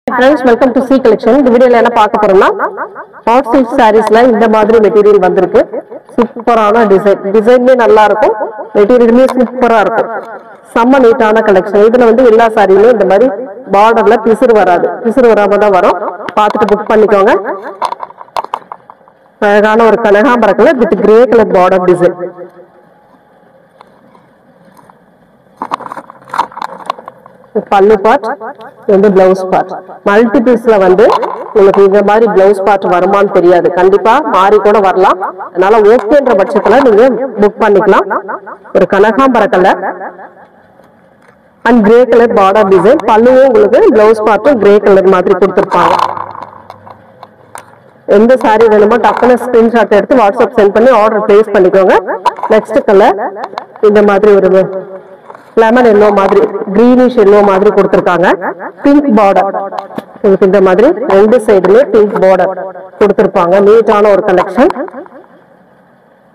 Friends, welcome to C collection. இந்த வீடியோல என்ன பார்க்க போறோம்னா hot silk sareesல இந்த மாதிரி மெட்டீரியல் வந்திருக்கு. சூப்பரான டிசைன்மே நல்லா இருக்கும். மெட்டீரியலுமே சூப்பரா இருக்கும். செம்ம நீட்டான கலெக்ஷன். இதுல வந்து எல்லா சாரியுமே இந்த மாதிரி பார்டர்ல பிசுறு வராது. பிசுறு வராம தான் வரும். பார்த்துட்டு புக் பண்ணிக்கோங்க. அழகான ஒரு கனகாம்பர colour with grey colour border design. பல்லு பார்ட் வந்து பிளவுஸ் பார்ட் மல்டிபிள்ஸ்ல வந்து உங்களுக்கு இந்த மாதிரி பிளவுஸ் பார்ட் வருமானு தெரியாது, கண்டிப்பா மாறி கூட வரலாம். அதனால ஓகேன்ற பட்சத்துல நீங்க புக் பண்ணிக்கலாம். ஒரு கனகாம்பர colour and grey colour border design. பல்லுவும் உங்களுக்கு பிளவுஸ் பார்ட்டும் கிரே கலர் மாதிரி கொடுத்துருப்பாங்க. எந்த சாரி வேணுமோ டக்குனு ஸ்கிரீன்ஷாட் எடுத்து வாட்ஸ்அப் சென்ட் பண்ணி ஆர்டர் பிளேஸ் பண்ணிக்கோங்க. நெக்ஸ்ட் கலர் இந்த மாதிரி ஒரு லெமன் எல்லோ மாதிரி கிரீனிஷ் எல்லோ மாதிரி கொடுத்திருக்காங்க. பிங்க் பார்டர் உங்களுக்கு இந்த மாதிரி ரெண்டு சைடுமே பிங்க் பார்டர் கொடுத்திருப்பாங்க. நீட்டான ஒரு கலெக்ஷன்.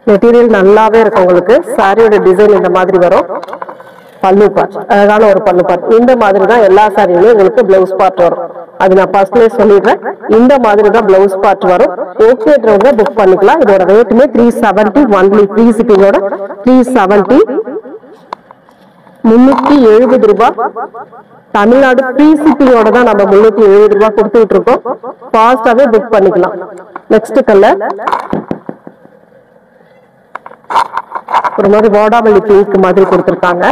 மெட்டீரியல் நல்லாவே இருக்கும். உங்களுக்கு சாரியோட டிசைன் இந்த மாதிரி வரும். பல்லு பார்ட் அழகான ஒரு பல்லு பார்ட். இந்த மாதிரி தான் எல்லா சாரியுமே உங்களுக்கு பிளவுஸ் பார்ட் வரும். அது நான் ஃபர்ஸ்ட்லயே சொல்லிடுறேன். இந்த மாதிரி தான் பிளவுஸ் பார்ட் வரும். ஓகேன்றவங்க புக் பண்ணிக்கலாம். இதோட ரேட்டுமே 370 ஒன்லி ஃப்ரீ ஷிப்பிங்கோட 370 370 ரூபாய். தமிழ்நாடு ஃப்ரீ ஷிப்பிங்கோட தான் நம்ம 370 ரூபாய் கொடுத்துட்டு இருக்கோம். ஃபாஸ்டாவே புக் பண்ணிக்கலாம். நெக்ஸ்ட் கலர் ஒரு மாதிரி வாடாமல்லி பிங்க் மாதிரி கொடுத்திருக்காங்க.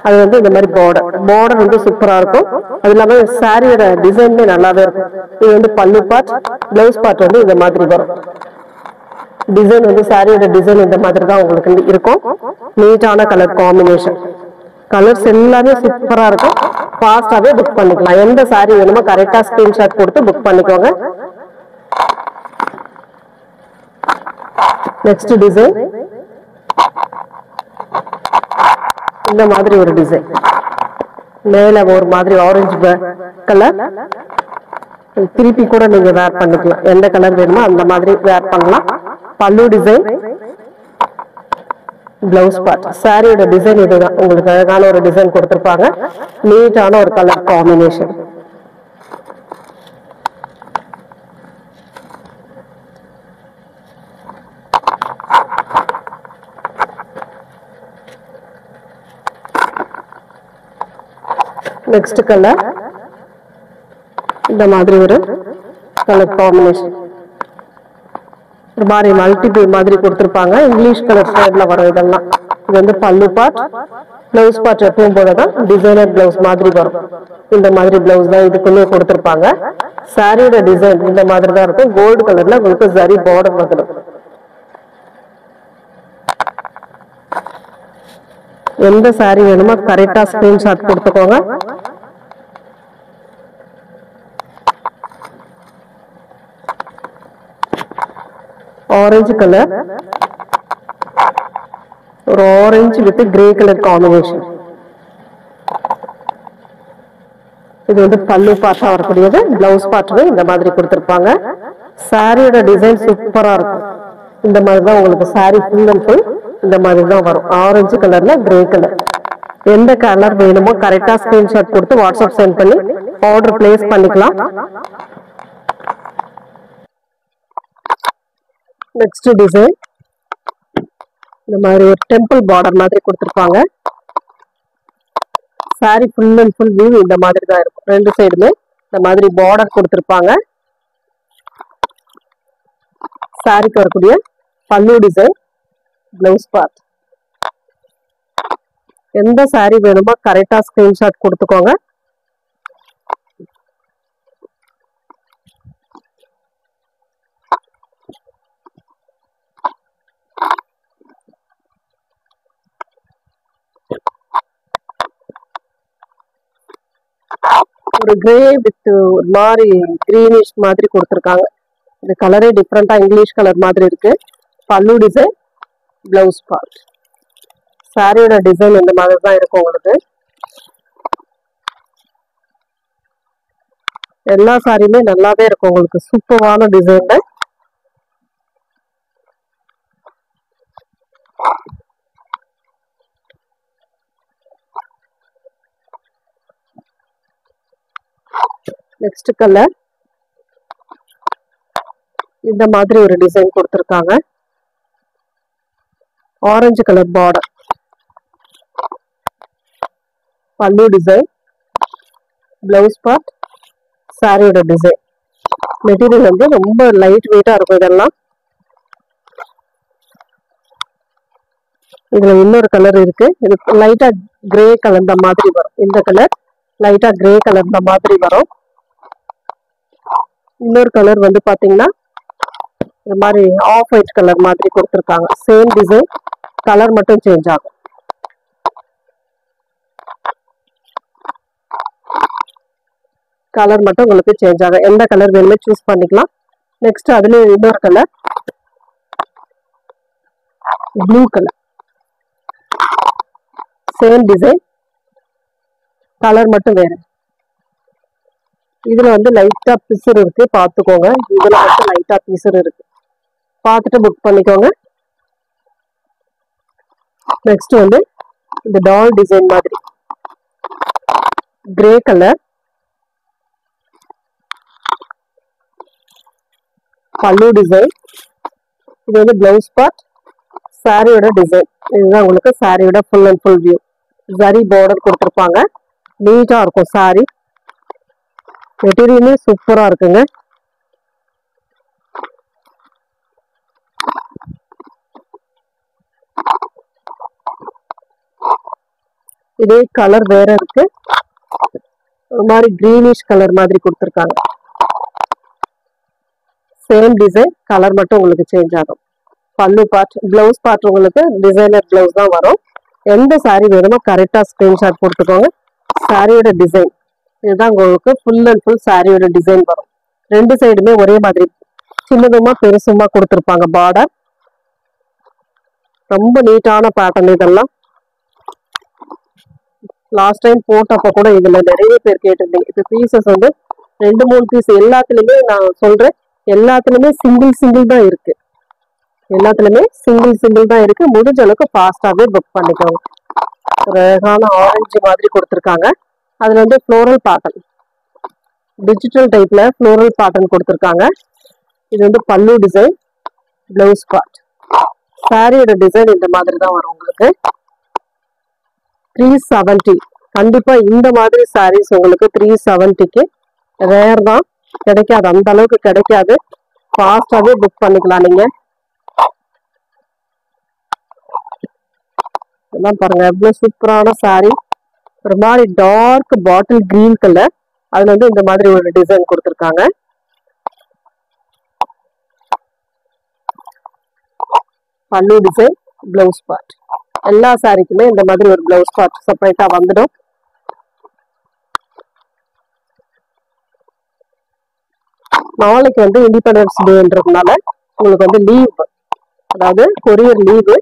அது வந்து இந்த மாதிரி பார்டர் வந்து சூப்பரா இருக்கும். அது இல்லாம சாரியோட டிசைன்மே நல்லாவே இருக்கும். இது வந்து பல்லு பார்ட், பிளவுஸ் பார்ட் வந்து இந்த மாதிரி வரும். டிசைன் வந்து சாரியோட டிசைன் இந்த மாதிரி தான் உங்களுக்கு இருக்கும். நீட்டான கலர் காம்பினேஷன். கலர்ஸ் எல்லாமே சூப்பரா இருக்கும். ஃபாஸ்டாவே புக் பண்ணிக்கலாம். எந்த சாரி வேணுமோ கரெக்டா ஸ்கிரீன்ஷாட் கொடுத்து புக் பண்ணிக்கோங்க. நெக்ஸ்ட் டிசைன் இந்த மாதிரி ஒரு டிசைன். மேல ஒரு மாதிரி ஆரஞ்சு கலர். திருப்பி கூட நீங்க வேர் பண்ணிக்கலாம். எந்த கலர் வேணுமோ அந்த மாதிரி வேர் பண்ணலாம். பல்லு டிசைன், பிளவுஸ் பார்ட். சாரியோட டிசைன் இதுதான். உங்களுக்கு அழகான ஒரு டிசைன் கொடுத்திருப்பாங்க. நீட்டான ஒரு கலர் காம்பினேஷன். நெக்ஸ்ட் கலர் இந்த மாதிரி ஒரு கலர் காம்பினேஷன். ஒரு மாதிரி மல்டிபிள் மாதிரி கொடுத்திருப்பாங்க. இங்கிலீஷ் கலர் ஷேட்ல வரும் இதெல்லாம். இது வந்து பல்லு பார்ட், பிளவுஸ் பார்ட் எப்பவும் போலதான் டிசைனர் பிளவுஸ் மாதிரி வரும். இந்த மாதிரி பிளவுஸ் தான் இதுக்குள்ளே கொடுத்திருப்பாங்க. சாரியோட டிசைன் இந்த மாதிரி தான் இருக்கும். கோல்டு கலர்ல உங்களுக்கு சரி பார்டர் வந்துடும். எந்த சாரி வேணுமோ கரெக்டா ஸ்கிரீன்ஷாட் கொடுத்துக்கோங்க. ஆரஞ்சு கலர், ஒரு orange with grey colour combination. இது வந்து பல்லு பார்ட்டா வரக்கூடியது. பிளவுஸ் பார்ட்டுமே இந்த மாதிரி கொடுத்திருப்பாங்க. சாரியோட டிசைன் சூப்பரா இருக்கும். இந்த மாதிரி தான் உங்களுக்கு சாரி ஃபுல் அண்ட் ஃபுல் இந்த மாதிரி தான் வரும். ஆரஞ்சு கலர்ல கிரே கலர். எந்த கலர் வேணுமோ கரெக்டா ஸ்கிரீன்ஷாட் கொடுத்து வாட்ஸ்அப் சென்ட் பண்ணி ஆர்டர் பிளேஸ் பண்ணிக்கலாம். நெக்ஸ்ட் டிசைன் இந்த மாதிரி ஒரு டெம்பிள் பார்டர் மாதிரி கொடுத்திருப்பாங்க. Sorry full and full view இந்த மாதிரி தான் இருக்கும். ரெண்டு சைடுமே இந்த மாதிரி பார்டர் கொடுத்திருப்பாங்க. சாரிக்கு வரக்கூடிய பல்லு டிசைன், பிளவுஸ் பார்ட். எந்த சாரி வேணுமோ கரெக்டா ஸ்கிரீன்ஷாட் கொடுத்துக்கோங்க. ஒரு கிரே வித் ஒரு மாதிரி கிரீனிஷ் மாதிரி கொடுத்திருக்காங்க. இந்த கலரே டிஃப்ரெண்டா இங்கிலீஷ் கலர் மாதிரி இருக்கு. பல்லு டிசைன், பிளவுஸ் பார்ட். சாரியோட டிசைன் இந்த மாதிரி தான் இருக்கும். உங்களுக்கு எல்லா சாரியுமே நல்லாவே இருக்கும். உங்களுக்கு சூப்பரான டிசைன். நெக்ஸ்ட் கலர் இந்த மாதிரி ஒரு டிசைன் கொடுத்துருக்காங்க. ஆரஞ்சு கலர் பார்டர், பல்லு டிசைன், பிளவுஸ் பார்ட், சாரியோட டிசைன். மெட்டீரியல் வந்து ரொம்ப லைட் வெயிட்டா இருக்கும். இதெல்லாம் இதுல இன்னொரு கலர் இருக்கு. இது லைட்டா கிரே கலந்த மாதிரி வரும். இந்த கலர் லைட்டா கிரே கலர்ந்த மாதிரி வரும். இன்னொரு கலர் வந்து பாத்தீங்கன்னா இந்த மாதிரி ஆஃப் ஒயிட் கலர் மாதிரி கொடுத்துருக்காங்க. சேம் டிசைன், கலர் மட்டும் சேஞ்ச் ஆகும். கலர் மட்டும் உங்களுக்கு சேஞ்ச் ஆகும். எந்த கலர் வேணுமே சூஸ் பண்ணிக்கலாம். நெக்ஸ்ட் அதுல இன்னொரு colour blue colour, same design, colour மட்டும் வேற. இதுல வந்து லைட்டா பிசுறு இருக்கு, பாத்துக்கோங்க. இதுல மட்டும் லைட்டா பிசுறு இருக்கு, பார்த்துட்டு புக் பண்ணிக்கோங்க. நெக்ஸ்ட் வந்து இந்த டால் டிசைன் மாதிரி கிரே கலர், பல்லு டிசைன். இது வந்து பிளவுஸ் பார்ட், சாரியோட டிசைன். இதுதான் உங்களுக்கு சாரியோட full and full view. Zari border கொடுத்துருப்பாங்க. நீட்டா இருக்கும் சாரி. மெட்டீரியலுமே சூப்பரா இருக்குங்க. இதே கலர் வேற இருக்கு. ஒரு மாதிரி கிரீனிஷ் கலர் மாதிரி கொடுத்துருக்காங்க. சேம் டிசைன், கலர் மட்டும் உங்களுக்கு சேஞ்ச் ஆகும். பல்லு பார்ட், பிளவுஸ் பார்ட் உங்களுக்கு டிசைனர் பிளவுஸ் தான் வரும். எந்த சாரி வேணுமோ கரெக்டா ஸ்கிரீன்ஷாட் கொடுத்துக்கோங்க. சாரியோட டிசைன் இதுதான் உங்களுக்கு ஃபுல் அண்ட் ஃபுல் சாரியோட டிசைன் வரும். ரெண்டு சைடுமே ஒரே மாதிரி சின்னதுமா பெருசுமா கொடுத்துருப்பாங்க பார்டர். ரொம்ப நீட்டான பேட்டர்ன் இதெல்லாம். லாஸ்ட் டைம் போட்டப்ப கூட இதுல நிறைய பேர் கேட்டிருந்தீங்க. இது பீசஸ் வந்து 2-3 பீஸ் எல்லாத்துலயுமே நான் சொல்றேன். எல்லாத்துலயுமே சிங்கிள் தான் இருக்கு. எல்லாத்துலயுமே சிங்கிள் தான் இருக்கு. முடிஞ்ச அளவுக்கு ஃபாஸ்டாவே புக் பண்ணிக்கோங்க. ஒரு அழகான ஆரஞ்சு மாதிரி கொடுத்துருக்காங்க. அதுல வந்து ஃப்ளோரல் பேட்டர்ன், டிஜிட்டல் டைப்ல ஃப்ளோரல் பேட்டர்ன் கொடுத்துருக்காங்க. இது வந்து பல்லு டிசைன், பிளவுஸ் பார்ட். சாரியோட டிசைன் இந்த மாதிரி தான் வரும் உங்களுக்கு. 370. கண்டிப்பா இந்த மாதிரி சாரீஸ் உங்களுக்கு 370க்கு ரேர் தான், கிடைக்காது. அந்த அளவுக்கு கிடைக்காது. ஃபாஸ்டாவே புக் பண்ணிக்கலாம் நீங்க. எல்லாம் பாருங்க எவ்வளவு சூப்பரான சாரி. ஒரு மாதிரி டார்க் பாட்டில் கிரீன் கலர். அதுல வந்து இந்த மாதிரி ஒரு டிசைன் கொடுத்துருக்காங்க. பல்லு டிசைன், பிளவுஸ் பார்ட். எல்லா சாரிக்குமே இந்த மாதிரி ஒரு பிளவுஸ் பார்ட் செப்பரேட்டா வந்துடும். நாளைக்கு வந்து இண்டிபெண்டன்ஸ் டேன்றதுனால உங்களுக்கு வந்து லீவ், அதாவது கொரியர் லீவு.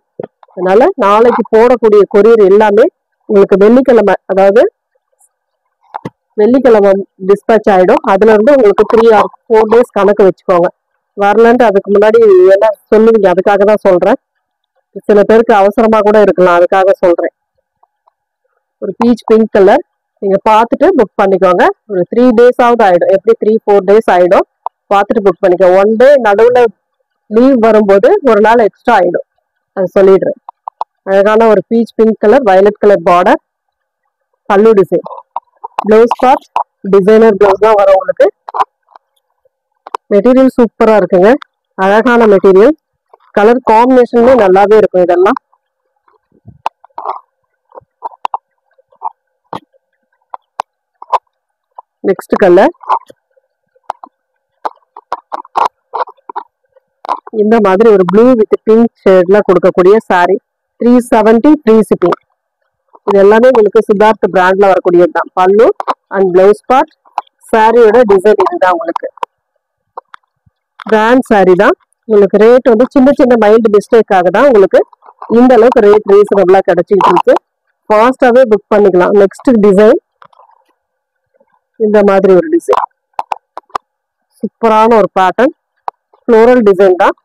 அதனால நாளைக்கு போடக்கூடிய கொரியர் எல்லாமே உங்களுக்கு வெள்ளிக்கிழமை, அதாவது வெள்ளிக்கிழமை டிஸ்பேச் ஆயிடும். அதுல இருந்து உங்களுக்கு 3 or 4 days கணக்கு வச்சுக்கோங்க. வரலன்ட்டு அதுக்கு முன்னாடி என்ன சொல்லுவீங்க, அதுக்காக தான் சொல்றேன். சில பேருக்கு அவசரமா கூட இருக்கலாம், அதுக்காக சொல்றேன். ஒரு பீச் பிங்க் கலர். நீங்க பார்த்துட்டு புக் பண்ணிக்கோங்க. ஒரு 3 days ஆயிடும். எப்படி 3-4 days ஆயிடும். பார்த்துட்டு புக் பண்ணிக்கோங்க. 1 day நடுவுல லீவ் வரும்போது ஒரு நாள் எக்ஸ்ட்ரா ஆயிடும், அது சொல்லிடுறேன். அழகான ஒரு peach pink colour, violet colour border, பல்லு design, blouse part designer blouse தான் வரும் உங்களுக்கு. மெட்டீரியல் சூப்பரா இருக்குங்க. அழகான மெட்டீரியல். கலர் காம்பினேஷனுமே நல்லாவே இருக்கும் இதெல்லாம். நெக்ஸ்ட் கலர் இந்த மாதிரி ஒரு ப்ளூ வித் பிங்க் ஷேட்ல கொடுக்கக்கூடிய சாரி. 370 free shipping. இது எல்லாமே உங்களுக்கு சித்தார்த் பிராண்ட்ல வரக்கூடியது தான். பல்லு அண்ட் பிளவுஸ் பார்ட், சாரியோட டிசைன் இதுதான் உங்களுக்கு. பிராண்ட் சாரி தான். உங்களுக்கு ரேட் வந்து சின்ன சின்ன மைல்டு மிஸ்டேக்காக தான் உங்களுக்கு இந்த அளவுக்கு ரேட் ரீசனபிளா கிடைச்சிட்டு இருக்கு. ஃபாஸ்டாவே புக் பண்ணிக்கலாம். நெக்ஸ்ட் டிசைன் இந்த மாதிரி ஒரு டிசைன், சூப்பரான ஒரு பேட்டர்ன், ஃப்ளோரல் டிசைன் தான்.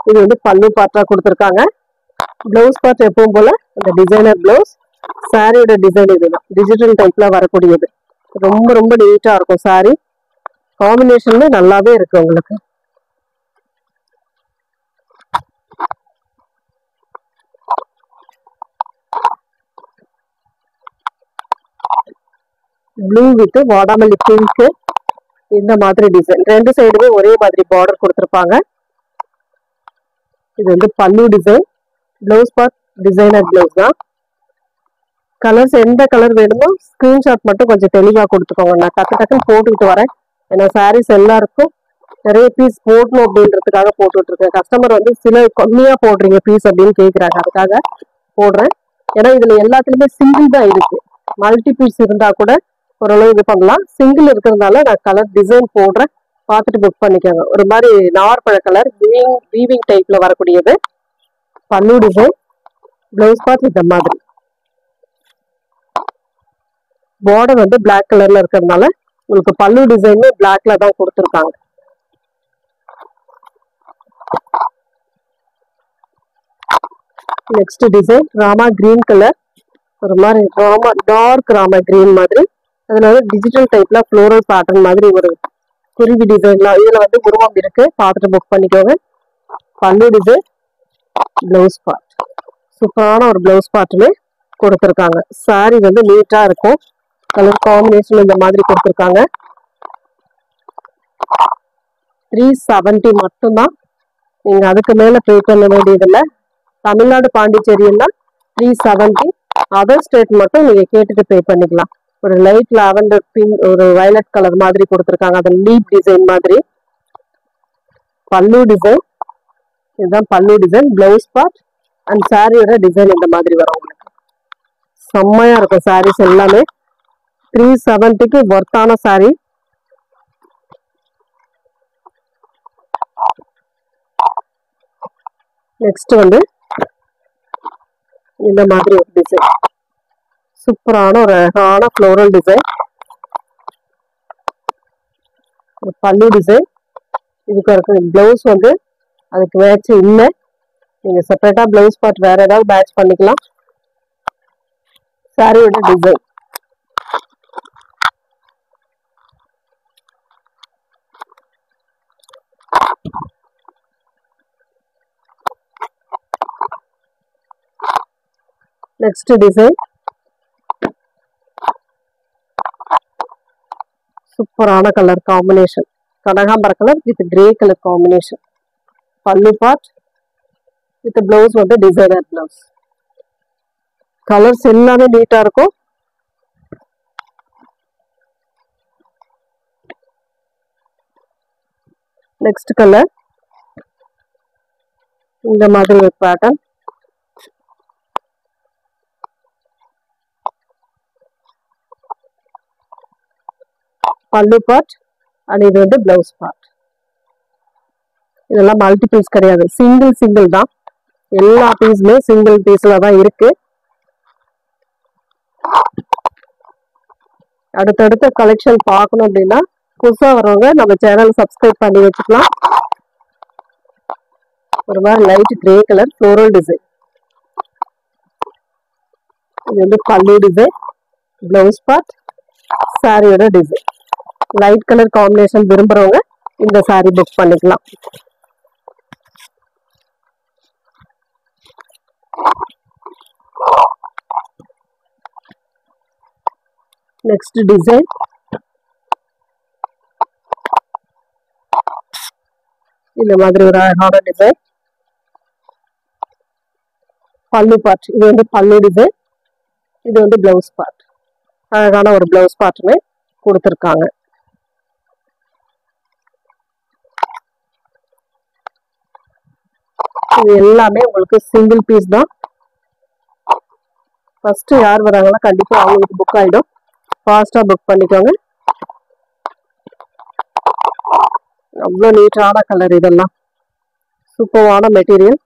இது வந்து பல்லு பார்ட்டா கொடுத்துருக்காங்க. பிளவுஸ் பார்ட் எப்பவும் போல இந்த டிசைனர் பிளவுஸ். சாரியோட டிசைன் இதுதான், டிஜிட்டல் டைப்ல வரக்கூடியது. ரொம்ப ரொம்ப நீட்டா இருக்கும் சாரி. காம்பினேஷன்ல நல்லாவே இருக்கு உங்களுக்கு. ப்ளூ வித் வாடாமல்லி பிங்க், இந்த மாதிரி டிசைன். ரெண்டு சைடுமே ஒரே மாதிரி பார்டர் கொடுத்துருப்பாங்க. இது வந்து பல்லு design. Blouse part designer blouse தான். கலர்ஸ் எந்த கலர் வேணுமோ ஸ்கிரீன்ஷாட் மட்டும் கொஞ்சம் தெளிவா கொடுத்துக்கோங்க. நான் டக்குன்னு போட்டுக்கிட்டு வரேன். ஏன்னா சாரீஸ் எல்லாருக்கும் நிறைய பீஸ் போடணும் அப்படின்றதுக்காக போட்டுட்டு இருக்கேன். கஸ்டமர் வந்து சில கம்மியா போடுறீங்க பீஸ் அப்படின்னு கேட்குறாங்க, அதுக்காக போடுறேன். ஏன்னா இதுல எல்லாத்துலயுமே சிங்கிள் தான் இருக்கு. மல்டி பீஸ் இருந்தா கூட ஓரளவு இது பண்ணலாம். சிங்கிள் இருக்கிறதுனால நான் கலர் டிசைன் போடுறேன், பார்த்துட்டு புக் பண்ணிக்கோங்க. ஒரு மாதிரி நார்பழ கலர் வீவிங் டைப்ல வரக்கூடியது. பல்லு டிசைன், பிளவுஸ் பார்ட் இந்த மாதிரி. பார்டர் வந்து பிளாக் கலர்ல இருக்கிறதுனால உங்களுக்கு பல்லு டிசைன் பிளாக்ல தான் கொடுத்துருக்காங்க. Next design Rama green colour. ஒரு மாதிரி ராமா டார்க் ராமா கிரீன் மாதிரி. அதுல வந்து டிஜிட்டல் டைப்ல ஃப்ளோரல் பேட்டர்ன் மாதிரி ஒரு குருவி டிசைன்லாம். இதுல வந்து உருவம் இருக்கு, பார்த்துட்டு புக் பண்ணிக்கோங்க. பல்லு டிசைன், பிளவுஸ் பார்ட். சூப்பரான ஒரு பிளவுஸ் பார்ட்டுமே கொடுத்துருக்காங்க. சாரி வந்து நீட்டா இருக்கும். கலர் காம்பினேஷன் இந்த மாதிரி கொடுத்துருக்காங்க. 370 மட்டும்தான். நீங்க அதுக்கு மேல பே பண்ண வேண்டியதில்லை. தமிழ்நாடு பாண்டிச்சேரின்னா 370. அதர் ஸ்டேட் மட்டும் நீங்க கேட்டுட்டு பே பண்ணிக்கலாம். ஒரு லைட் லாவெண்டர் பிங்க், ஒரு வயலட் கலர் மாதிரி கொடுத்துருக்காங்க. அது லீப் டிசைன் மாதிரி. பல்லு டிசைன், இதுதான் பல்லு டிசைன். பிளவுஸ் பார்ட் அண்ட் சாரியோட டிசைன் இந்த மாதிரி வரும் உங்களுக்கு. செம்மையா இருக்கும் சாரீஸ் எல்லாமே. 370க்கு ஒர்த்தான சாரி. நெக்ஸ்ட் வந்து இந்த மாதிரி ஒரு டிசைன். சூப்பரான ஒரு அழகான ஃப்ளோரல் டிசைன். பல்லு டிசைன். இதுக்கு இருக்கு பிளவுஸ் வந்து அதுக்கு மேட்ச் இல்லை. நீங்க செப்பரேட்டா பிளவுஸ் பார்ட் வேற ஏதாவது மேட்ச் பண்ணிக்கலாம். சாரியோட டிசைன். Next design. சூப்பரான கலர் காம்பினேஷன். கனகாம்பர colour with grey colour combination. பல்லு பார்ட் வித் பிளவுஸ் வந்து டிசைனர் பிளவுஸ். கலர்ஸ் எல்லாமே நீட்டா இருக்கும். நெக்ஸ்ட் கலர் இந்த மாதிரி ஒரு பேட்டர்ன். பல்லு பார்ட் அண்ட் இது வந்து பிளவுஸ் பார்ட். இதெல்லாம் மல்டி பீஸ் கிடையாது, சிங்கிள் தான். எல்லா பீஸுமே சிங்கிள் பீஸ்ல தான் இருக்கு. அடுத்தடுத்த கலெக்ஷன் பார்க்கணும் அப்படின்னா புதுசா வரவங்க நம்ம சேனல் சப்ஸ்கிரைப் பண்ணி வச்சுக்கலாம். ஒரு மாதிரி light grey colour floral design. இது வந்து பல்லு டிசைன், பிளவுஸ் பார்ட், சாரியோட டிசைன். லைட் கலர் காம்பினேஷன் விரும்புறவங்க இந்த சாரி புக் பண்ணிக்கலாம். Next design. இந்த மாதிரி ஒரு அழகான டிசைன். பல்லு பார்ட். இது வந்து பல்லு டிசைன். இது வந்து பிளவுஸ் பார்ட். அழகான ஒரு பிளவுஸ் பார்ட்டுமே கொடுத்துருக்காங்க. இது எல்லாமே உங்களுக்கு சிங்கிள் பீஸ் தான். ஃபர்ஸ்ட் யார் வராங்களோ கண்டிப்பா அவங்களுக்கு புக் ஆயிடும். ஃபாஸ்டா புக் பண்ணிக்கோங்க. அவ்வளோ நீட்டான கலர். இதெல்லாம் சூப்பரான மெட்டீரியல்.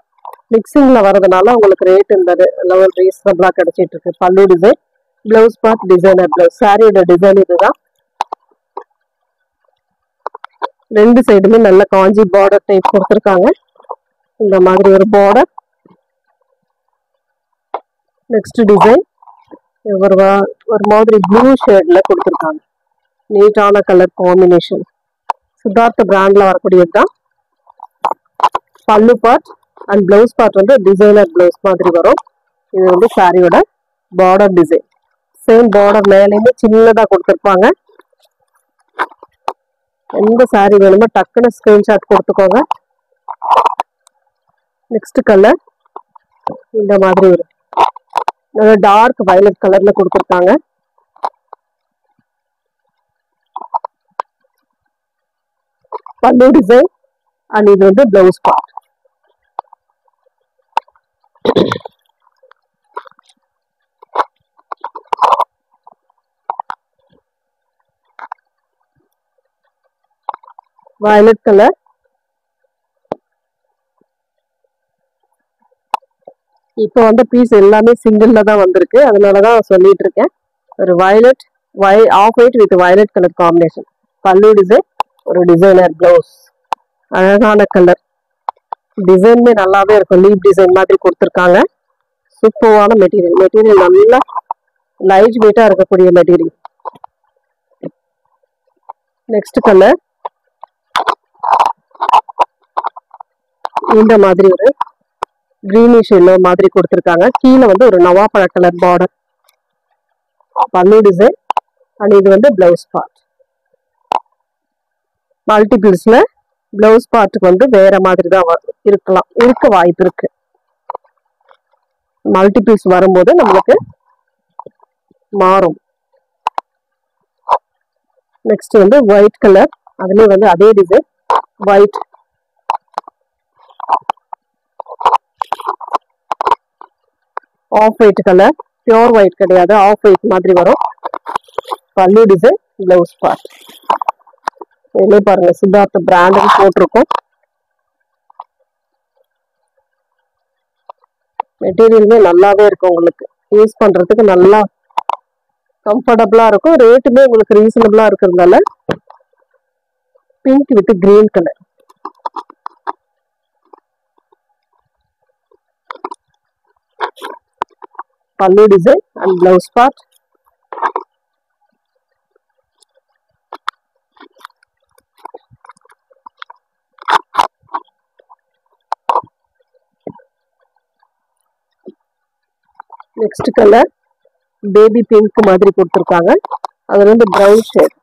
மிக்சிங்ல வரதுனால உங்களுக்கு ரேட் இந்த லெவல் ரீசனபிளா கிடைச்சிட்டு இருக்கு. பல்லு design, blouse part designer blouse. சாரியோட டிசைன் இதுதான். ரெண்டு சைடுமே நல்ல காஞ்சி பார்டர் டைப் கொடுத்துருக்காங்க. இந்த மாதிரி ஒரு பார்டர். நெக்ஸ்ட் டிசைன் ஒரு மாதிரி ப்ளூ ஷேட்ல கொடுத்துருக்காங்க. நீட்டான கலர் காம்பினேஷன். சித்தார்த் பிராண்ட்ல வரக்கூடியது தான். பல்லு பார்ட் அண்ட் பிளவுஸ் பார்ட் வந்து டிசைனர் பிளவுஸ் மாதிரி வரும். இது வந்து சாரியோட பார்டர் டிசைன். சேம் பார்டர் மேலேயுமே சின்னதா கொடுத்துருப்பாங்க. எந்த சாரி வேணுமோ டக்குன்னு ஸ்கிரீன்ஷாட் கொடுத்துக்கோங்க. நெக்ஸ்ட் கலர் இந்த மாதிரி ஒரு டார்க் வயலட் கலர்ல கொடுத்துருக்காங்க. பல்லு டிசைன் அண்ட் இது வந்து பிளவுஸ் பார்ட். Violet colour. இப்போ வந்து பீஸ் எல்லாமே சிங்கிள்ல தான் வந்திருக்கு, அதனாலதான் சொல்லிட்டு இருக்கேன். ஒரு violet off white with violet colour combination. Pallu design, ஒரு டிசைனர் பிளவுஸ். அழகான கலர். டிசைன்மே நல்லாவே இருக்கும். லீப் டிசைன் மாதிரி கொடுத்துருக்காங்க. சூப்பரான மெட்டீரியல். மெட்டீரியல் நல்லா லைட் வெயிட்டா இருக்கக்கூடிய மெட்டீரியல். நெக்ஸ்ட் கலர் இந்த மாதிரி ஒரு கிரீனிஷ் எல்லோ மாதிரி கொடுத்துருக்காங்க. கீழே வந்து ஒரு நவாப்பழ கலர் பார்டர். பல்லு டிசைன் அண்ட் இது வந்து பிளவுஸ் பார்ட். மல்டிபிள்ஸ்ல பிளவுஸ் பார்ட்டுக்கு வந்து வேற மாதிரி தான் இருக்க வாய்ப்பு இருக்கு. மல்டிபிள்ஸ் வரும்போது நம்மளுக்கு மாறும். நெக்ஸ்ட் வந்து ஒயிட் கலர். அதுலயே வந்து அதே design white. Off white colour. Pure white கிடையாது, ஆஃப் ஒயிட் மாதிரி வரும். பல்லு டிசைன், பிளவுஸ் பார்ட். என்ன பாருங்க, சித்தார்த் பிராண்ட் போட்டிருக்கோம். மெட்டீரியலுமே நல்லாவே இருக்கும். உங்களுக்கு யூஸ் பண்றதுக்கு நல்லா கம்ஃபர்டபுளா இருக்கும். ரேட்டுமே உங்களுக்கு ரீசனபிளா இருக்கிறதுனால பிங்க் வித் கிரீன் கலர். பல்லு design and blouse part. Next colour baby pink மாதிரி கொடுத்துருக்காங்க. அது வந்து பிரவுன் ஷேட்.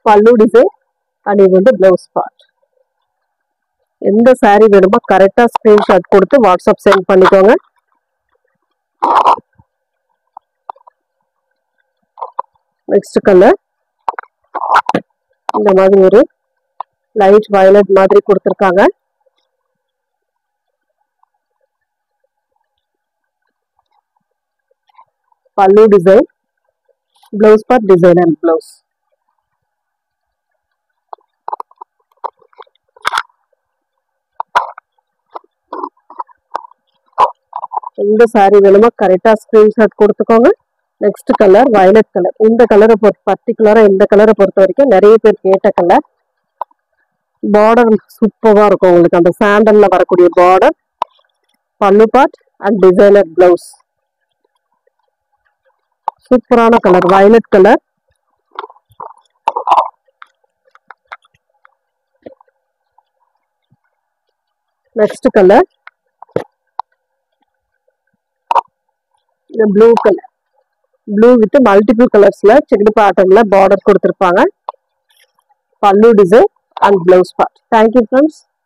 பல்லு டிசைன் அண்ட் இது வந்து பிளவுஸ் பார்ட். எந்த சாரி வேணுமோ கரெக்டா ஸ்கிரீன்ஷாட் கொடுத்து வாட்ஸ்அப் சென்ட் பண்ணிக்கோங்க. நெக்ஸ்ட் கலர் இந்த மாதிரி ஒரு லைட் வயலட் மாதிரி கொடுத்துருக்காங்க. பல்லு design, blouse part designer blouse. எந்த சாரி வேணுமோ கரெக்டா ஸ்கிரீன்ஷாட் கொடுத்துக்கோங்க. Next colour violet colour. இந்த கலரை பர்டிகுலரா இந்த கலரை பொறுத்த வரைக்கும் நிறைய பேர் கேட்ட கலர். பார்டர் சூப்பரா இருக்கும் உங்களுக்கு. அந்த சாண்டல்ல வரக்கூடிய பார்டர். பல்லு பார்ட் அண்ட் டிசைனர் பிளவுஸ். சூப்பரான colour violet colour. Next colour blue colour. Blue with multiple கலர்ஸ்ல செக்டு பேட்டர்ன்ல பார்டர் கொடுத்துருப்பாங்க. பல்லு design and blouse part. Thank you friends.